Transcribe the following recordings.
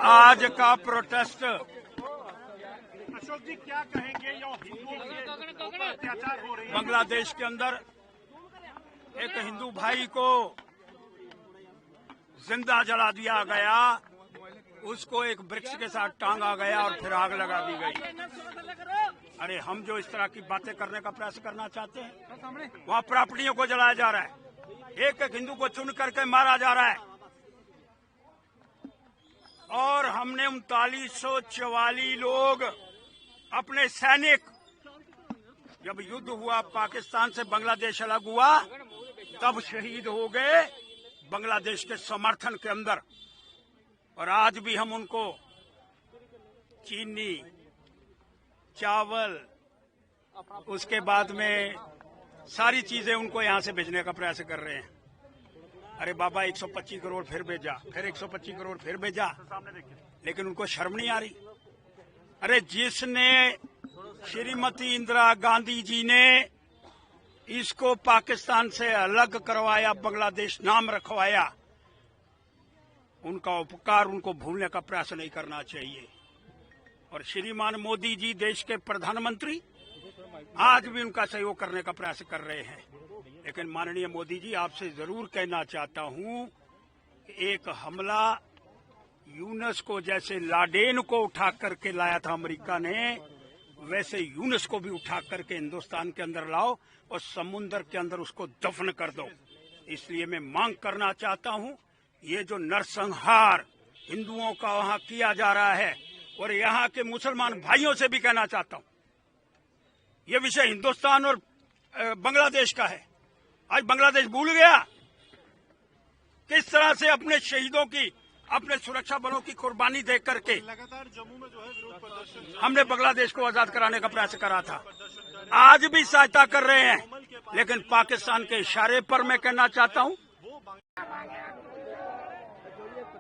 आज का प्रोटेस्ट, अशोक जी क्या कहेंगे? हिंदुओं के ऊपर अत्याचार हो रही है बांग्लादेश के अंदर। एक हिंदू भाई को जिंदा जला दिया गया, उसको एक वृक्ष के साथ टांगा गया और फिर आग लगा दी गई। अरे हम जो इस तरह की बातें करने का प्रयास करना चाहते हैं, वहाँ प्रॉपर्टियों को जलाया जा रहा है, एक एक हिंदू को चुन करके मारा जा रहा है। और हमने 3944 लोग अपने सैनिक, जब युद्ध हुआ पाकिस्तान से बांग्लादेश अलग हुआ, तब शहीद हो गए बांग्लादेश के समर्थन के अंदर। और आज भी हम उनको चीनी, चावल, उसके बाद में सारी चीजें उनको यहां से भेजने का प्रयास कर रहे हैं। अरे बाबा 125 करोड़ फिर भेजा, फिर 125 करोड़ फिर भेजा, लेकिन उनको शर्म नहीं आ रही। अरे जिसने श्रीमती इंदिरा गांधी जी ने इसको पाकिस्तान से अलग करवाया, बांग्लादेश नाम रखवाया, उनका उपकार उनको भूलने का प्रयास नहीं करना चाहिए। और श्रीमान मोदी जी देश के प्रधानमंत्री आज भी उनका सहयोग करने का प्रयास कर रहे हैं। लेकिन माननीय मोदी जी, आपसे जरूर कहना चाहता हूं कि एक हमला यूनुस को, जैसे लाडेन को उठा करके लाया था अमेरिका ने, वैसे यूनुस को भी उठा करके हिंदुस्तान के अंदर लाओ और समुद्र के अंदर उसको दफन कर दो। इसलिए मैं मांग करना चाहता हूं, ये जो नरसंहार हिंदुओं का वहां किया जा रहा है, और यहां के मुसलमान भाइयों से भी कहना चाहता हूं, ये विषय हिंदुस्तान और बांग्लादेश का है। आज बांग्लादेश भूल गया किस तरह से अपने शहीदों की, अपने सुरक्षा बलों की कुर्बानी देख करके लगातार जम्मू में जो है विरोध प्रदर्शन हमने बांग्लादेश को आजाद कराने का प्रयास करा था। आज भी सहायता कर रहे हैं, लेकिन पाकिस्तान के इशारे पर मैं कहना चाहता हूं,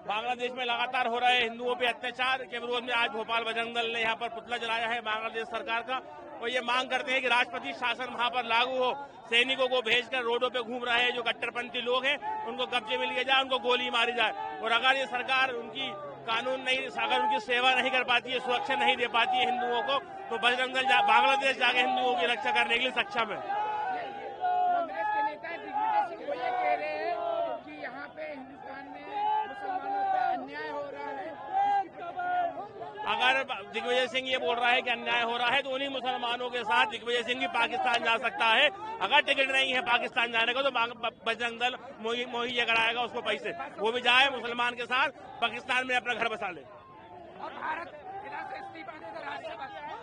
बांग्लादेश में लगातार हो रहे हिंदुओं पे अत्याचार के विरोध में आज भोपाल बजरंग दल ने यहाँ पर पुतला जलाया है बांग्लादेश सरकार का। और ये मांग करते हैं कि राष्ट्रपति शासन वहाँ पर लागू हो। सैनिकों को भेजकर रोडों पे घूम रहे हैं जो कट्टरपंथी लोग हैं, उनको कब्जे में लिया जाए, उनको गोली मारी जाए। और अगर ये सरकार उनकी कानून नहीं, अगर उनकी सेवा नहीं कर पाती है, सुरक्षा नहीं दे पाती है हिंदुओं को, तो बजरंग दल बांग्लादेश जाके हिंदुओं की रक्षा करने के लिए सक्षम है। अगर दिग्विजय सिंह ये बोल रहा है कि अन्याय हो रहा है, तो उन्हीं मुसलमानों के साथ दिग्विजय सिंह भी पाकिस्तान जा सकता है। अगर टिकट नहीं है पाकिस्तान जाने का, तो बजरंग दल मुहैया कराएगा उसको पैसे, वो भी जाए मुसलमान के साथ पाकिस्तान में अपना घर बसा ले।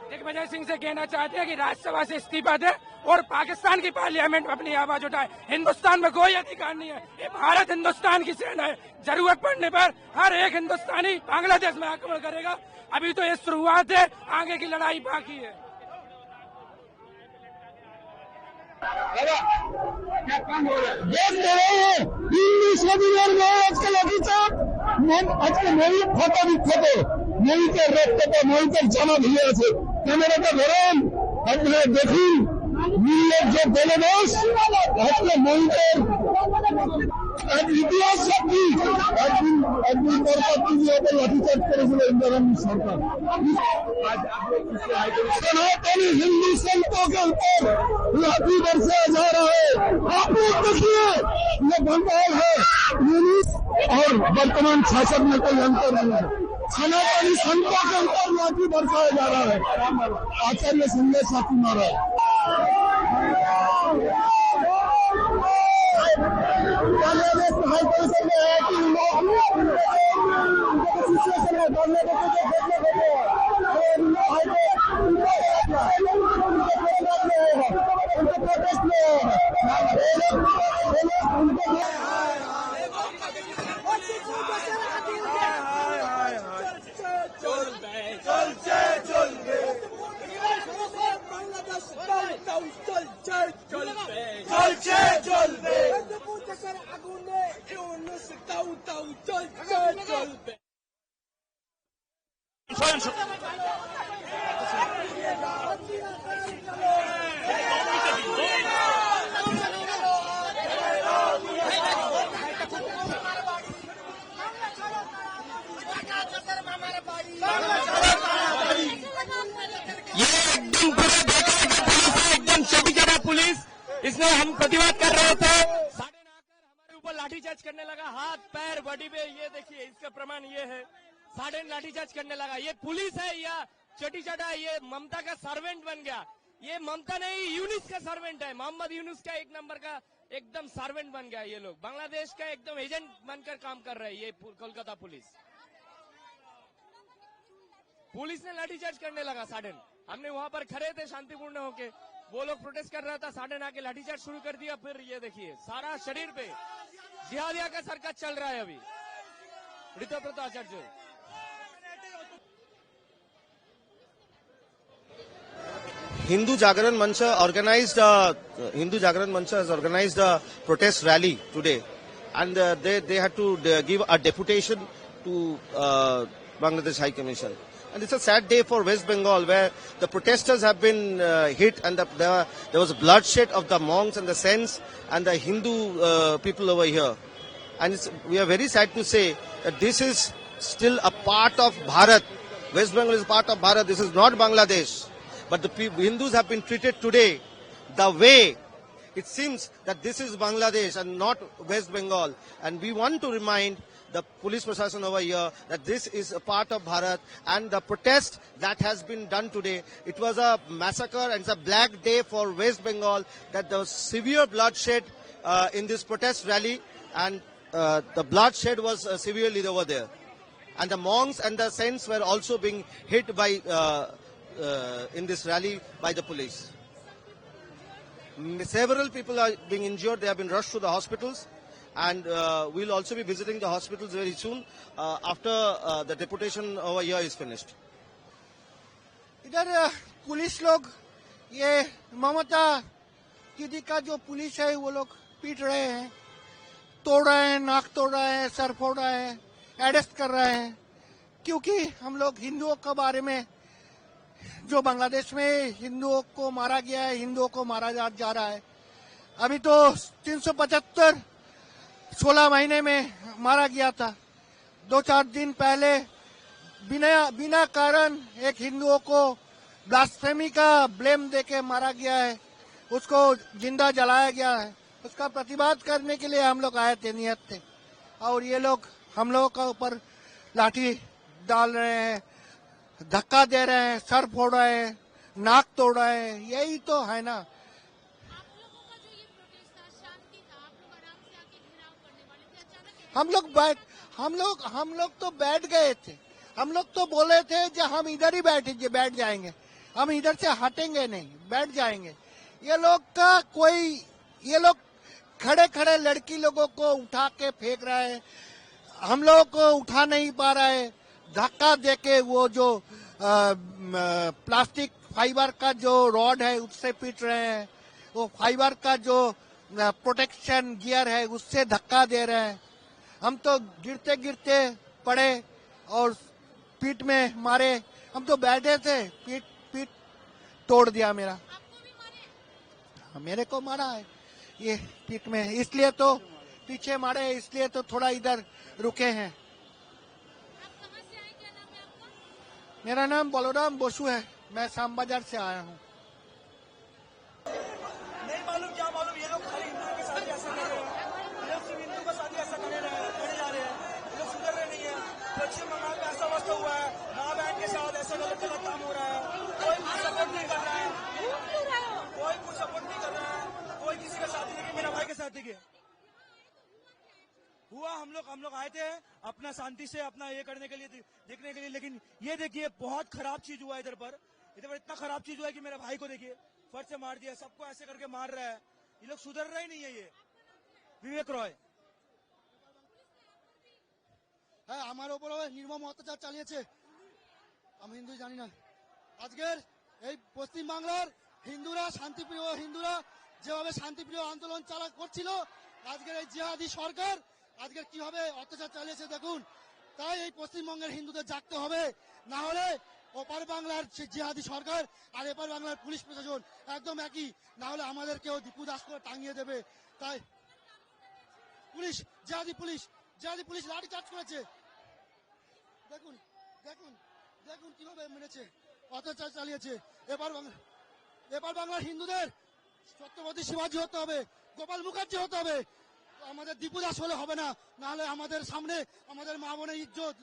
दिग्विजय सिंह से कहना चाहते हैं कि राज्यसभा से इस्तीफा दे और पाकिस्तान की पार्लियामेंट में अपनी आवाज उठाए। हिंदुस्तान में कोई अधिकार नहीं है, ये भारत हिंदुस्तान की सेना है। जरूरत पड़ने पर हर एक हिंदुस्तानी बांग्लादेश में आक्रमण करेगा। अभी तो ये शुरुआत है, आगे की लड़ाई बाकी है। আজকে ময়ূর ফটো বিখ্যাত, ময়ূরের রক্তটা ময়ূরের জামা ভিজে আছে। ক্যামেরাটা ধরেন, আপনারা দেখুন নির্লজ্জ বলবাস আজকে ময়ূরের এক ইতিহাস সাক্ষী। একদিন পরপর ওপর লাঠিচার্জ করেছিল ইন্দিরা গান্ধী সরকার। सनातनी हिंदू संतों के ऊपर लाठी बरसाया जा रहा है। आप लोग देखिए, ये बंगाल है, यूनुस और वर्तमान शासक में कोई अंतर नहीं है। सनातनी संतों के ऊपर लाठी बरसाया जा रहा है। आचार्य संजय साथी महाराज बांग्लादेश हाईकमिशन में है कि सिचुएशन है बांग्लादेश को देखने को प्रोटेस्ट में Terima जिसने हम प्रतिवाद कर रहे थे साढ़े ना आकर हमारे ऊपर लाठीचार्ज करने लगा, हाथ पैर बॉडी पे, ये देखिए इसका प्रमाण ये है, साढ़े लाठीचार्ज करने लगा। ये पुलिस है या चटी चटा, ये ममता का सर्वेंट बन गया। ये ममता नहीं, यूनुस का सर्वेंट है, मोहम्मद यूनुस का एक नंबर का एकदम सर्वेंट बन गया। ये लोग बांग्लादेश का एकदम एजेंट बनकर काम कर रहे हैं। ये कोलकाता पुलिस ने लाठीचार्ज करने लगा साढ़े। हमने वहां पर खड़े थे शांतिपूर्ण होके, वो लोग प्रोटेस्ट कर रहा था, साढ़े आके लाठीचार्ज शुरू कर दिया। फिर ये देखिए सारा शरीर पे जिहादिया का सरकस चल रहा है अभी। ऋतुव्रत आचार्य Hindu Jagaran Mancha has organized a protest rally today, and they had to give a deputation to Bangladesh High Commission. And it's a sad day for West Bengal, where the protesters have been hit, and there was bloodshed of the monks and the saints and the Hindu people over here. And we are very sad to say that this is still a part of Bharat. West Bengal is part of Bharat. This is not Bangladesh. But the Hindus have been treated today the way it seems that this is Bangladesh and not West Bengal. And we want to remind the police procession over here that this is a part of Bharat, and the protest that has been done today, it was a massacre and it's a black day for West Bengal, that there was severe bloodshed in this protest rally, and the bloodshed was severely over there. And the monks and the saints were also being hit by in this rally by the police. Several people are being injured. They have been rushed to the hospitals, and we'll also be visiting the hospitals very soon after the deputation over here is finished. इधर police लोग ये ममता दीदी का जो police है वो लोग पीट रहे हैं, तोड़ रहे हैं, नाक तोड़ रहे हैं, सर फोड़ रहे हैं, अरेस्ट कर रहे हैं, क्योंकि हम लोग हिंदुओं के बारे में, जो बांग्लादेश में हिंदुओं को मारा गया है, हिंदुओं को मारा जा रहा है। अभी तो 375 16 महीने में मारा गया था। 2-4 दिन पहले बिना कारण एक हिंदुओं को ब्लास्फेमी का ब्लेम देके मारा गया है, उसको जिंदा जलाया गया है। उसका प्रतिवाद करने के लिए हम लोग आए थे, नियत थे, और ये लोग हम लोगों के ऊपर लाठी डाल रहे हैं, धक्का दे रहे हैं, सर फोड़ रहे हैं, नाक तोड़ रहे हैं। यही तो है ना। हम लोग तो बैठ गए थे। हम लोग तो बोले थे कि हम इधर ही बैठ जाएंगे, हम इधर से हटेंगे नहीं, बैठ जाएंगे। ये लोग खड़े लड़की लोगों को उठा के फेंक रहे हैं, हम लोग को उठा नहीं पा रहे हैं। धक्का देके वो जो प्लास्टिक फाइबर का जो रॉड है उससे पीट रहे हैं, वो फाइबर का जो प्रोटेक्शन गियर है उससे धक्का दे रहे हैं। हम तो गिरते पड़े और पीठ में मारे। हम तो बैठे थे, पीठ तोड़ दिया मेरा। मेरे को मारा है ये पीठ में, इसलिए तो पीछे मारे, इसलिए तो थोड़ा इधर रुके हैं। मेरा नाम बलराम बसु है, मैं शाम बाजार से आया हूँ। नहीं मालूम क्या मालूम, ये लोग खाली हिंदुओं के साथ ऐसा कर रहे हैं, ये लोग सिर्फ हिंदुओं के साथ ऐसा करे जा रहे हैं, ये लोग सुधर रहे नहीं है। पश्चिम बंगाल में ऐसा अवस्था हुआ है, माँ बहन के साथ ऐसा गलत काम हो रहा है, कोई सपोर्ट नहीं कर रहा है, कोई किसी का साथ नहीं, लेकिन मेरा भाई के साथ देखिए हुआ। हम लोग आए थे अपना शांति से अपना ये करने के लिए, देखने के लिए, लेकिन ये देखिए बहुत खराब चीज हुआ इधर पर इतना खराब चीज हुआ है कि मेरे भाई को देखिए फट से मार दिया, सबको ऐसे करके मार रहा है। ये लोग सुधर रहे ही नहीं है। ये विवेक रॉय হ্যাঁ, আমার উপর নির্মম অত্যাচার চালিয়েছে। আমি হিন্দু জানি না। আজকের এই পশ্চিম বাংলার হিন্দুরা শান্তিপ্রিয়, হিন্দুরা যেভাবে শান্তিপ্রিয় আন্দোলন করছিল, আজকের এই জিহাদি সরকার আজকে কিভাবে অত্যাচার চালিয়েছে দেখুন। তাই এই পশ্চিমবঙ্গের হিন্দুদের জাগতে হবে, না হলে ওপার বাংলার জিহাদি সরকার আর এপার বাংলার পুলিশ প্রশাসন একদম একই, না হলে আমাদেরকেও দীপু দাস করে টাঙিয়ে দেবে। তাই জিহাদি পুলিশ লাঠি চার্জ করেছে, দেখুন কিভাবে মেরেছে, অত্যাচার চালিয়েছে। এপার বাংলার হিন্দুদের ছত্রপতি শিবাজি হতে হবে, গোপাল মুখার্জি হতে হবে, আমাদের দীপু দাস হলে হবে না, নাহলে আমাদের সামনে আমাদের মা বোনের ইজ্জত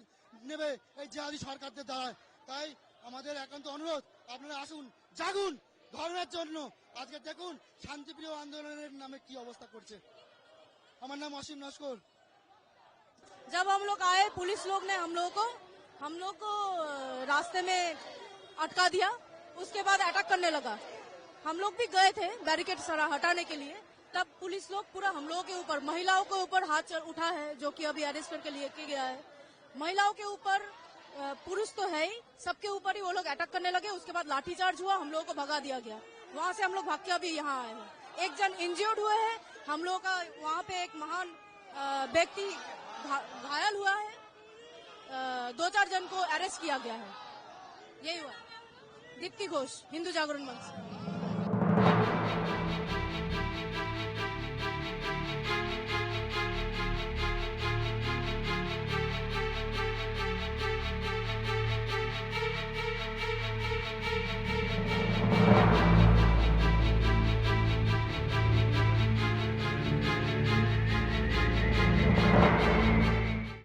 নেবে এই জিহাদি সরকারদের দ্বারায়। তাই আমাদের একান্ত অনুরোধ, আপনারা আসুন, জাগুন ধর্মের জন্য। আজকে দেখুন শান্তিপ্রিয় আন্দোলনের নামে কি অবস্থা করছে। আমার নাম অসীম নস্কর। जब हम लोग आए पुलिस लोग ने हम लोग को रास्ते में अटका दिया, उसके बाद अटैक करने लगा। हम लोग भी गए थे बैरिकेड सारा हटाने के लिए, तब पुलिस लोग पूरा हम लोगों के ऊपर, महिलाओं के ऊपर हाथ उठा है, जो कि अभी अरेस्ट करके लेके गया है। महिलाओं के ऊपर, पुरुष तो है ही, सबके ऊपर ही वो लोग अटैक करने लगे। उसके बाद लाठीचार्ज हुआ, हम लोगों को भगा दिया गया। वहां से हम लोग भाग के अभी यहाँ आए हैं। एक जन इंजर्ड हुए हैं, हम लोगों का वहाँ पे एक महान व्यक्ति घायल हुआ है, 2-4 जन को अरेस्ट किया गया है। यही हुआ। दीप्ति घोष, हिंदू जागरण मंच।